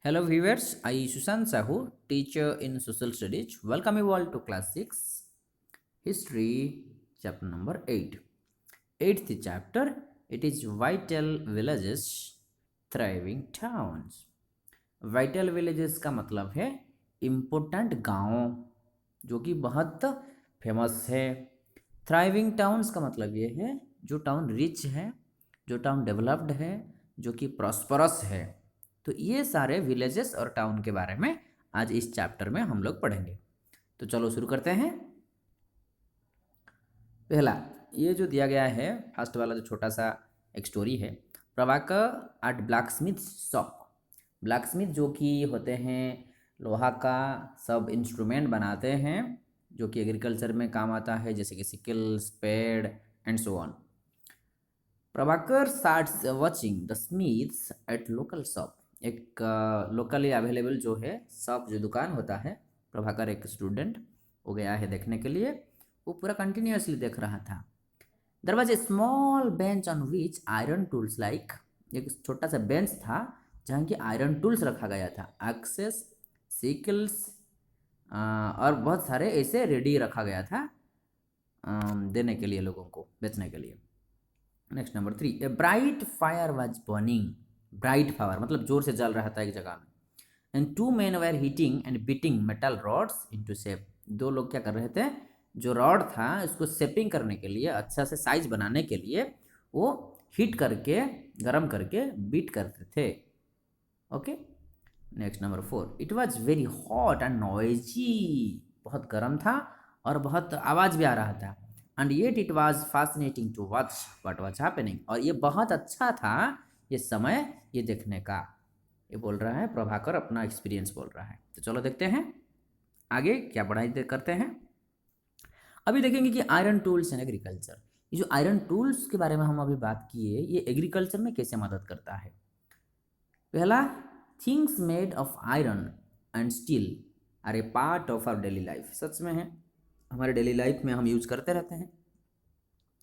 Hello viewers, I Sushant Sahu, teacher in social studies. Welcome you all to class 6 history chapter number 8. Eighth chapter, it is vital villages, thriving towns. Vital villages का मतलब है important गाँव जो कि बहुत famous है। Thriving towns का मतलब ये है जो टाउन रिच है, जो टाउन डेवलप्ड है, जो कि प्रॉस्परस है। तो ये सारे विलेजेस और टाउन के बारे में आज इस चैप्टर में हम लोग पढ़ेंगे। तो चलो शुरू करते हैं। पहला ये जो दिया गया है, फर्स्ट वाला जो छोटा सा एक स्टोरी है, Prabhakar at blacksmith shop. Blacksmith जो कि होते हैं लोहा का सब इंस्ट्रूमेंट बनाते हैं जो कि एग्रीकल्चर में काम आता है, जैसे कि sickle, spade and so on. Prabhakar starts watching the smiths at local shop. एक लोकली अवेलेबल जो है शॉप, जो दुकान होता है, प्रभाकर एक स्टूडेंट हो गया है देखने के लिए, वो पूरा कंटिन्यूसली देख रहा था। There was a small bench on which iron tools like, एक छोटा सा बेंच था जहाँ की आयरन टूल्स रखा गया था, एक्सेस, सिकल्स और बहुत सारे ऐसे रेडी रखा गया था देने के लिए, लोगों को बेचने के लिए। Next number 3, a bright fire was burning. Bright fire मतलब जोर से जल रहा था एक जगह में। And two man were heating and beating metal rods into shape. दो लोग क्या कर रहे थे, जो रॉड था इसको शेपिंग करने के लिए, अच्छा से साइज बनाने के लिए वो हीट करके, गरम करके बीट करते थे। Okay. Next number 4, it was very hot and noisy. बहुत गर्म था और बहुत आवाज़ भी आ रहा था। And yet it was fascinating to watch what was happening. और ये बहुत अच्छा था ये समय ये देखने का। ये बोल रहा है प्रभाकर, अपना एक्सपीरियंस बोल रहा है। तो चलो देखते हैं आगे क्या पढ़ाई करते हैं। अभी देखेंगे कि आयरन टूल्स एंड एग्रीकल्चर। ये जो आयरन टूल्स के बारे में हम अभी बात किए, ये एग्रीकल्चर में कैसे मदद करता है। पहला, things made of iron and steel are a part of our daily life. सच में है, हमारे डेली लाइफ में हम यूज करते रहते हैं।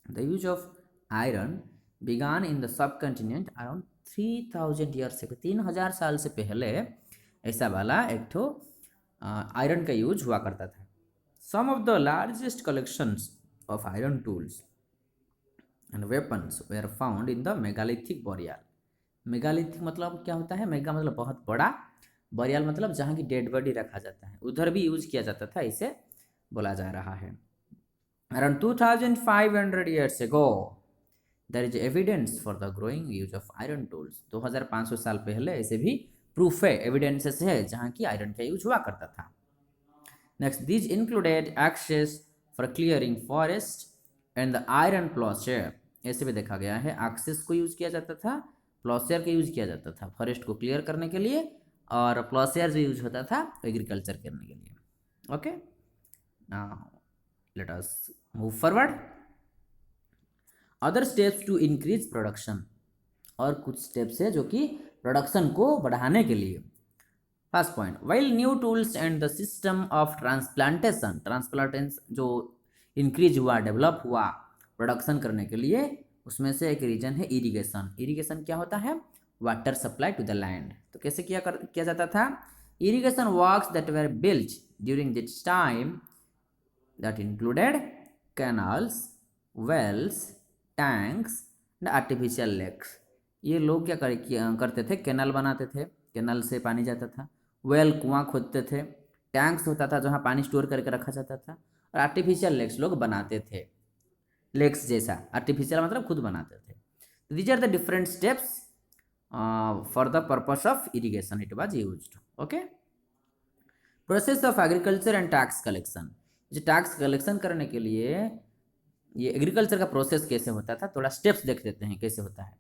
The use of iron began in the sub continent around 3000 years ago. 3000 साल से पहले ऐसा वाला एक ठो आयरन का यूज हुआ करता था। Some of the largest collections of iron tools and weapons were found in the megalithic burials. Megalithic मतलब क्या होता है, मेगा मतलब बहुत बड़ा, बोरियाल मतलब जहाँ की डेड बॉडी रखा जाता है, उधर भी यूज किया जाता था, इसे बोला जा रहा है। Around 2500 years ago there is evidence for the growing use of iron tools। 2500 साल पहले ऐसे भी प्रूफ है, एविडेंसेस है जहाँ की आयरन का यूज हुआ करता था। Next, this included axes for clearing forest and the iron ploughshare. ऐसे भी देखा गया है, एक्सेस को यूज किया जाता था, प्लॉशेयर का यूज किया जाता था फॉरेस्ट को क्लियर करने के लिए, और प्लॉशेयर जो यूज होता था एग्रीकल्चर करने के लिए। Okay, now let us move forward. Other steps to increase production. और कुछ स्टेप्स है जो कि प्रोडक्शन को बढ़ाने के लिए। First point, while new tools and the system of transplantation जो इंक्रीज हुआ, डेवलप हुआ प्रोडक्शन करने के लिए, उसमें से एक रीजन है इरिगेशन। इरिगेशन क्या होता है, water supply to the land. तो कैसे किया जाता था, irrigation works that were built during this time that included canals, wells, tanks and artificial lakes। ये लोग क्या करते थे, कैनाल बनाते थे, कैनाल से पानी जाता था, वेल कुआं खोदते थे, टैंक्स होता था जहाँ पानी स्टोर करके रखा जाता था, और आर्टिफिशियल लेक्स लोग बनाते थे। लेक्स जैसा, आर्टिफिशियल मतलब खुद बनाते थे। These are the different steps for the purpose of irrigation it was used. Okay, process of agriculture and tax collection. जो टैक्स कलेक्शन करने के लिए ये एग्रीकल्चर का प्रोसेस कैसे होता था, थोड़ा स्टेप्स देख देते हैं कैसे होता है।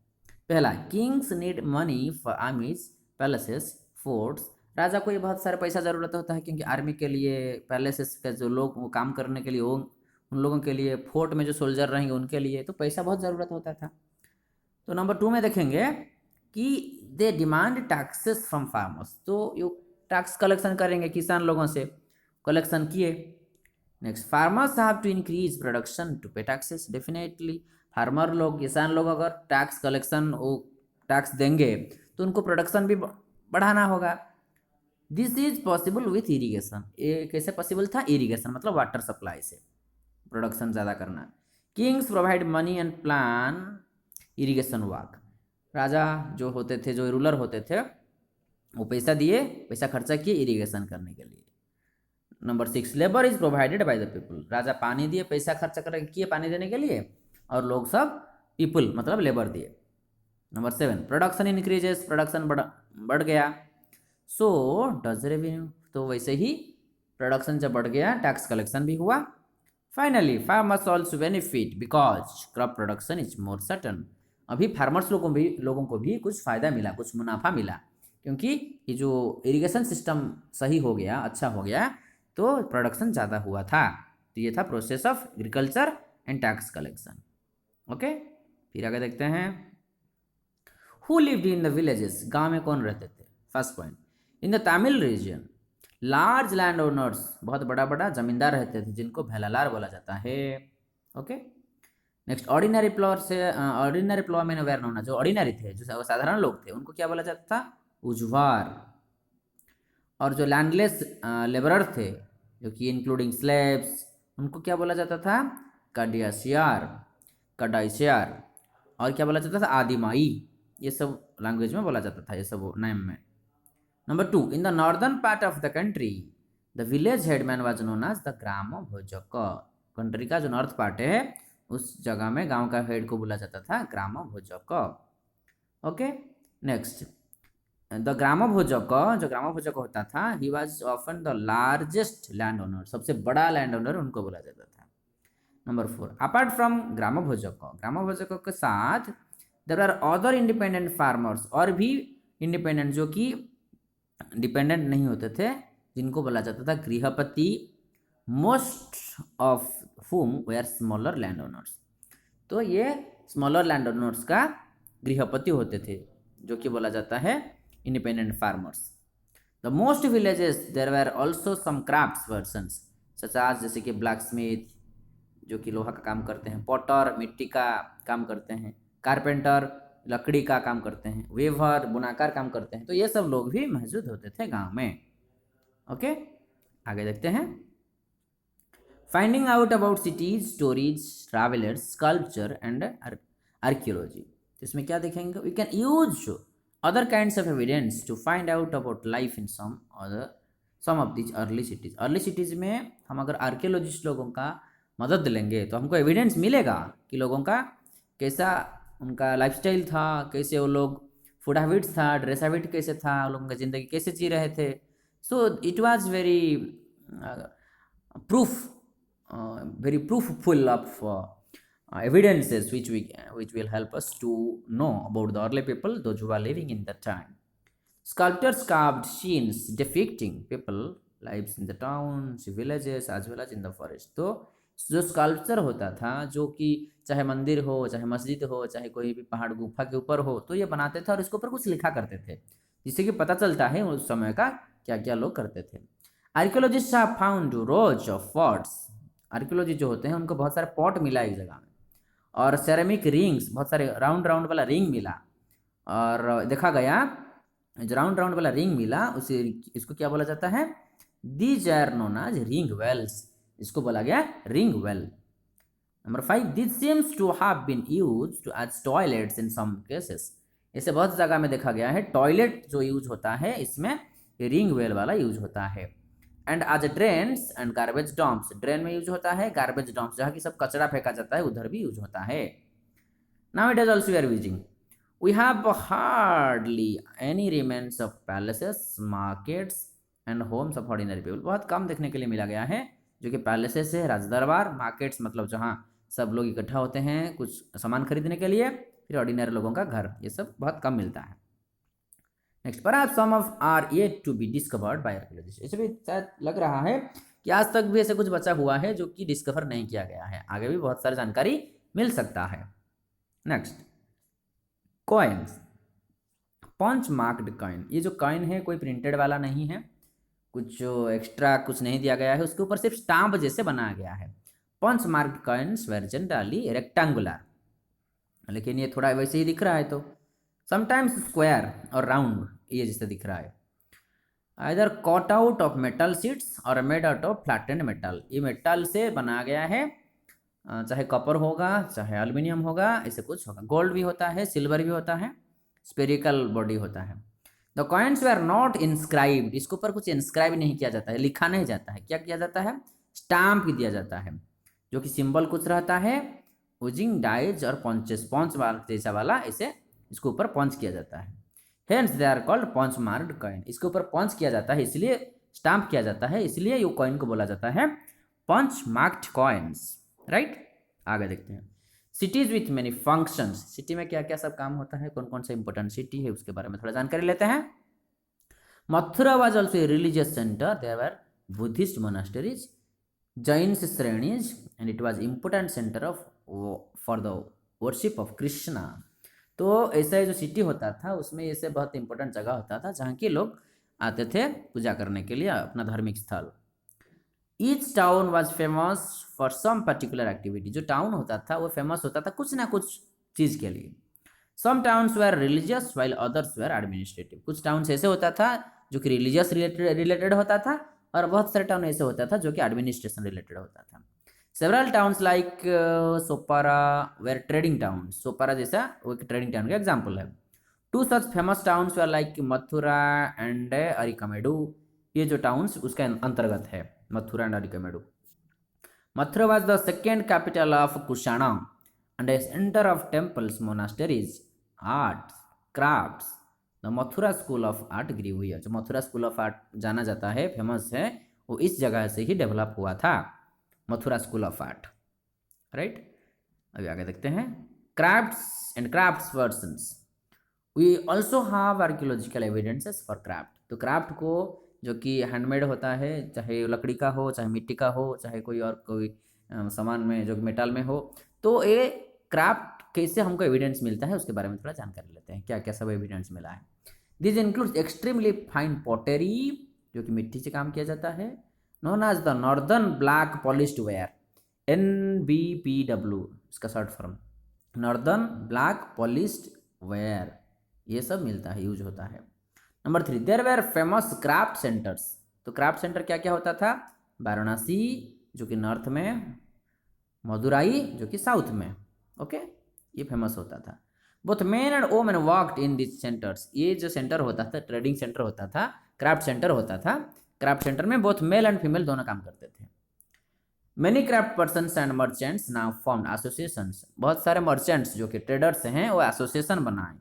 पहला, kings need money for armies, palaces, forts. राजा को ये बहुत सारे पैसा ज़रूरत होता है, क्योंकि आर्मी के लिए, पैलेसेस के जो लोग वो काम करने के लिए, वो उन लोगों के लिए, फोर्ट में जो सोल्जर रहेंगे उनके लिए तो पैसा बहुत ज़रूरत होता था। तो नंबर 2 में देखेंगे कि they demand taxes from farmers. तो ये टैक्स कलेक्शन करेंगे किसान लोगों से, कलेक्शन किए। Next, farmers have to increase production to pay taxes. Definitely farmer लोग, किसान लोग अगर टैक्स कलेक्शन, वो टैक्स देंगे तो उनको प्रोडक्शन भी बढ़ाना होगा, this is possible with irrigation, ये कैसे पॉसिबल था? इरीगेशन मतलब वाटर सप्लाई से प्रोडक्शन ज़्यादा करना। Kings provide money and plan irrigation work, राजा जो होते थे, जो रूलर होते थे, वो पैसा दिए, पैसा खर्चा किए इरीगेशन करने के लिए। Number 6, labour is provided by the people, राजा पानी दिए, पैसा खर्चा कर किए पानी देने के लिए, और लोग सब पीपल मतलब लेबर दिए। नंबर 7, प्रोडक्शन इंक्रीजेस, प्रोडक्शन बढ़ गया। सो डज रेवेन्यू, तो वैसे ही प्रोडक्शन जब बढ़ गया टैक्स कलेक्शन भी हुआ। Finally farmers also benefit because crop production is more certain, अभी फार्मर्स लोगों को भी कुछ फ़ायदा मिला, कुछ मुनाफा मिला, क्योंकि ये जो इरिगेशन सिस्टम सही हो गया, अच्छा हो गया, तो प्रोडक्शन ज़्यादा हुआ था। तो ये था process of agriculture and tax collection. Okay, फिर आगे देखते हैं। Who lived in the villages, गांव में कौन रहते थे? First point, in the Tamil region large land owners, बहुत बड़ा बड़ा जमींदार रहते थे जिनको भेलालार बोला जाता है। ओके, नेक्स्ट ऑर्डिनरी प्लॉ से, ऑर्डिनरी प्लॉ मैंने वेर होना, जो ऑर्डिनरी थे, जो साधारण लोग थे, उनको क्या बोला जाता था? उजवार। और जो लैंडलेस लेबरर थे, जो कि इंक्लूडिंग स्लेब्स, उनको क्या बोला जाता था? कडियासियार, कडाइसियार। और क्या बोला जाता था? आदिमाई। ये सब लैंग्वेज में बोला जाता था, ये सब नेम में। Number 2, in the northern part of the country the village headman was known as the grama bhojak, country का जो नॉर्थ पार्ट है उस जगह में गांव का हेड को बोला जाता था ग्राम भोजक। ओके, नेक्स्ट, द ग्राम भोजक, जो ग्राम भोजक होता था, he was often the largest land owner, सबसे बड़ा लैंड ओनर उनको बोला जाता था। नंबर 4, अपार्ट फ्रॉम ग्राम भोजक के साथ there are other independent farmers, और भी इंडिपेंडेंट जो कि डिपेंडेंट नहीं होते थे, जिनको बोला जाता था grihapati, most of whom were smaller landowners. तो ये स्मॉलर लैंड ओनर्स का गृहपति होते थे, जो कि बोला जाता है independent farmers. The most villages there were also some crafts persons, such as जैसे कि ब्लैक स्मिथ, जो कि लोहा का काम करते हैं, पॉटर मिट्टी का काम करते हैं, कारपेंटर लकड़ी का काम करते हैं, वेवर बुनाकार काम करते हैं, तो ये सब लोग भी मौजूद होते थे गांव में। ओके, आगे देखते हैं। Finding out about cities, stories, travellers, sculpture and archaeology, इसमें क्या देखेंगे? We can use other kinds of evidence to find out about life in some of this early cities. Early cities में हम अगर आर्कियोलॉजिस्ट लोगों का मदद लेंगे तो हमको एविडेंस मिलेगा कि लोगों का कैसा उनका लाइफस्टाइल था, कैसे वो लोग फूड हैबिट्स था, ड्रेस हैबिट कैसे था, लोगों की ज़िंदगी कैसे जी रहे थे। So it was very proof very proofful of evidences which will help us to know about the early people, those who are living in that time. Sculptors carved scenes depicting people lives in the towns, villages as well as in the forest. तो जो sculpture होता था, जो कि चाहे मंदिर हो, चाहे मस्जिद हो, चाहे कोई भी पहाड़ गुफा के ऊपर हो, तो ये बनाते थे और इसके ऊपर कुछ लिखा करते थे, जिससे कि पता चलता है उस समय का क्या क्या लोग करते थे। Archaeologist have found rose of pots, archaeology जो होते हैं उनको बहुत सारे पॉट मिला एक जगह में, और सेरेमिक रिंग्स, बहुत सारे राउंड राउंड वाला रिंग मिला, और देखा गया जो राउंड राउंड वाला रिंग मिला उसे, इसको क्या बोला जाता है? These are known as ring wells, इसको बोला गया ring well. Number 5, this seems to have been used as toilets in some cases, इसे बहुत जगह में देखा गया है, टॉयलेट जो यूज होता है इसमें रिंग वेल वाला यूज होता है। And as drains and garbage dumps, drain में यूज होता है, गार्बेज डम्प्स जहाँ की सब कचरा फेंका जाता है उधर भी यूज होता है। Now it is also we are using, we have hardly any remains of palaces, markets and homes of ordinary people, बहुत कम देखने के लिए मिला गया है जो कि पैलेसेस है, राजदरबार, मार्केट्स मतलब जहाँ सब लोग इकट्ठा होते हैं कुछ सामान खरीदने के लिए, फिर ऑर्डिनरी लोगों का घर, ये सब बहुत कम मिलता है। Next, perhaps some of are yet to be discovered by archaeologist, इसे भी शायद लग रहा है कि आज तक भी ऐसे कुछ बचा हुआ है जो कि डिस्कवर नहीं किया गया है, आगे भी बहुत सारी जानकारी मिल सकता है। Next, coins, punch marked coin, ये जो कॉइन है कोई प्रिंटेड वाला नहीं है, कुछ जो एक्स्ट्रा कुछ नहीं दिया गया है, उसके ऊपर सिर्फ स्टाम्प जैसे बनाया गया है। Punch marked coins were generally rectangular, लेकिन ये थोड़ा वैसे ही दिख रहा है, तो समटाइम्स स्क्वायर और राउंड, ये जैसे दिख रहा है। Either cut out of metal sheets और made out of flattened metal. ये मेटल से बनाया गया है, चाहे कॉपर होगा चाहे एल्यूमिनियम होगा, ऐसे कुछ होगा। गोल्ड भी होता है, सिल्वर भी होता है, स्पेरिकल बॉडी होता है। The coins were not inscribed, इसके ऊपर कुछ इंस्क्राइब नहीं किया जाता है, लिखा नहीं जाता है। क्या किया जाता है? स्टाम्प दिया जाता है, जो कि सिंबल कुछ रहता है, यूजिंग डाइज और पंचेस, पंच मार्क जैसा वाला, इसे इसके ऊपर पंच किया जाता है। Hence they are called punch marked coin. इसके ऊपर पंच किया जाता है इसलिए, स्टाम्प किया जाता है इसलिए ये कॉइन को बोला जाता है पंच मार्क्ड कॉइन्स, राइट। आगे देखते हैं। Cities with many functions, city में क्या क्या सब काम होता है, कौन कौन सा इंपॉर्टेंट सिटी है उसके बारे में थोड़ा जानकारी लेते हैं। Mathura was also a religious centre, there were Buddhist monasteries, Jain shrenis, and it was important centre of for the worship of Krishna. तो ऐसा जो सिटी होता था उसमें ऐसे बहुत इंपॉर्टेंट जगह होता था जहाँ के लोग आते थे पूजा करने के लिए, अपना धार्मिक स्थल। Each town was famous for some particular activity, जो टाउन होता था वो फेमस होता था कुछ ना कुछ चीज़ के लिए। Some towns were religious while others were administrative, कुछ टाउन्स ऐसे होता था जो कि रिलीजियस रिलेटेड होता था, और बहुत सारे टाउन ऐसे होता था जो कि एडमिनिस्ट्रेशन रिलेटेड होता था। Several towns like Sopara were trading town, Sopara जैसा वो एक ट्रेडिंग टाउन का एग्जाम्पल है। Two such famous towns were like Mathura and Arikamedu, ये जो टाउन्स उसके अंतर्गत है, Mathura and Arikamedu. Mathura was the second capital of Kushana and a center of temples, monasteries, arts, crafts. The Mathura School of Art grew here. जो Mathura school of art जाना जाता है, famous है, वो इस जगह से ही डेवलप हुआ था, Mathura school of art, right. अभी आगे देखते हैं। Crafts and crafts persons, we also have archaeological evidences for craft. तो क्राफ्ट को जो कि हैंडमेड होता है, चाहे लकड़ी का हो, चाहे मिट्टी का हो, चाहे कोई और कोई सामान में जो मेटल में हो, तो ये क्राफ्ट कैसे हमको एविडेंस मिलता है उसके बारे में थोड़ा जानकारी लेते हैं, क्या क्या सब एविडेंस मिला है। This includes extremely fine pottery, जो कि मिट्टी से काम किया जाता है, known as the northern black polished ware, NBPW इसका short form, northern black polished ware, ये सब मिलता है, यूज होता है। Number 3, there were famous craft centres. तो क्राफ्ट सेंटर क्या क्या होता था? वाराणसी जो कि नॉर्थ में, मदुराई जो कि साउथ में, ओके, ये फेमस होता था। Both men and women worked in this centres, ये जो सेंटर होता था, ट्रेडिंग सेंटर होता था, क्राफ्ट सेंटर होता था, क्राफ्ट सेंटर में बोथ मेल एंड फीमेल दोनों काम करते थे। Many craft persons and merchants now formed associations, बहुत सारे मर्चेंट्स जो कि ट्रेडर्स हैं वो एसोसिएशन बनाए,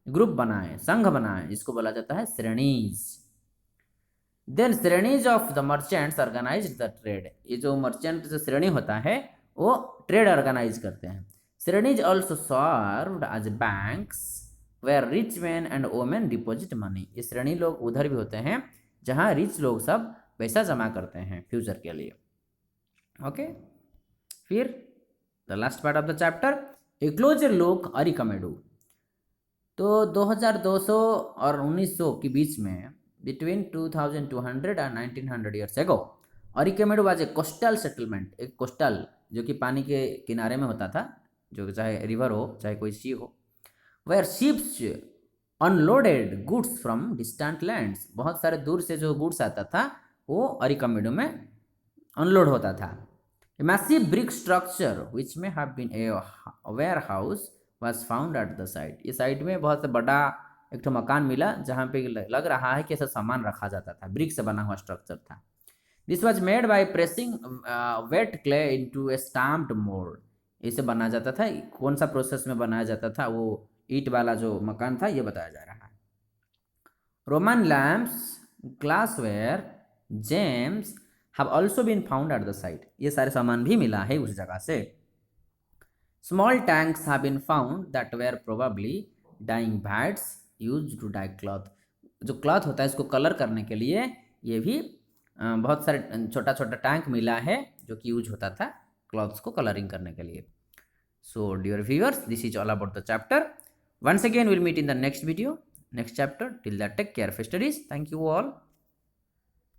ग्रुप बनाए, संघ बनाए, जिसको बोला जाता है shrenis. Then shrenis of the merchants organise the trade, ये जो मर्चेंट जो श्रेणी होता है वो ट्रेड ऑर्गेनाइज करते हैं। Shrenis also served as banks where rich man and women deposit money, ये श्रेणी लोग उधर भी होते हैं जहाँ रिच लोग सब पैसा जमा करते हैं फ्यूचर के लिए, ओके। फिर the last part of the chapter, a closer look Arikamedu. तो 2200 और 1900 के बीच में, बिटवीन 2200 और 1900 years ago, Arikamedu was a coastal settlement, एक कोस्टल जो कि पानी के किनारे में होता था, जो चाहे रिवर हो चाहे कोई सी हो, where ships unloaded goods from distant lands, बहुत सारे दूर से जो गुड्स आता था वो अरिकमेडू में अनलोड होता था। Massive brick structure which may have been a warehouse was found at the site, ये साइट में बहुत बड़ा एक तो मकान मिला जहाँ पे लग रहा है कि ऐसा सामान रखा जाता था, ब्रिक से बना हुआ स्ट्रक्चर था। This was made by pressing wet clay into a stamped mould, इसे बनाया जाता था, कौन सा प्रोसेस में बनाया जाता था, वो ईट वाला जो मकान था ये बताया जा रहा है। Roman lamps, glassware, gems have also been found at the site, ये सारे सामान भी मिला है उस जगह से। Small tanks have been found that were probably dyeing vats used to dye cloth, जो क्लॉथ होता है इसको कलर करने के लिए ये भी बहुत सारे छोटा छोटा टैंक मिला है जो कि यूज होता था क्लॉथ्स को कलरिंग करने के लिए। So dear viewers, this is all about the chapter. Once again will meet in the next video, next chapter. Till that take care of studies. Thank you all.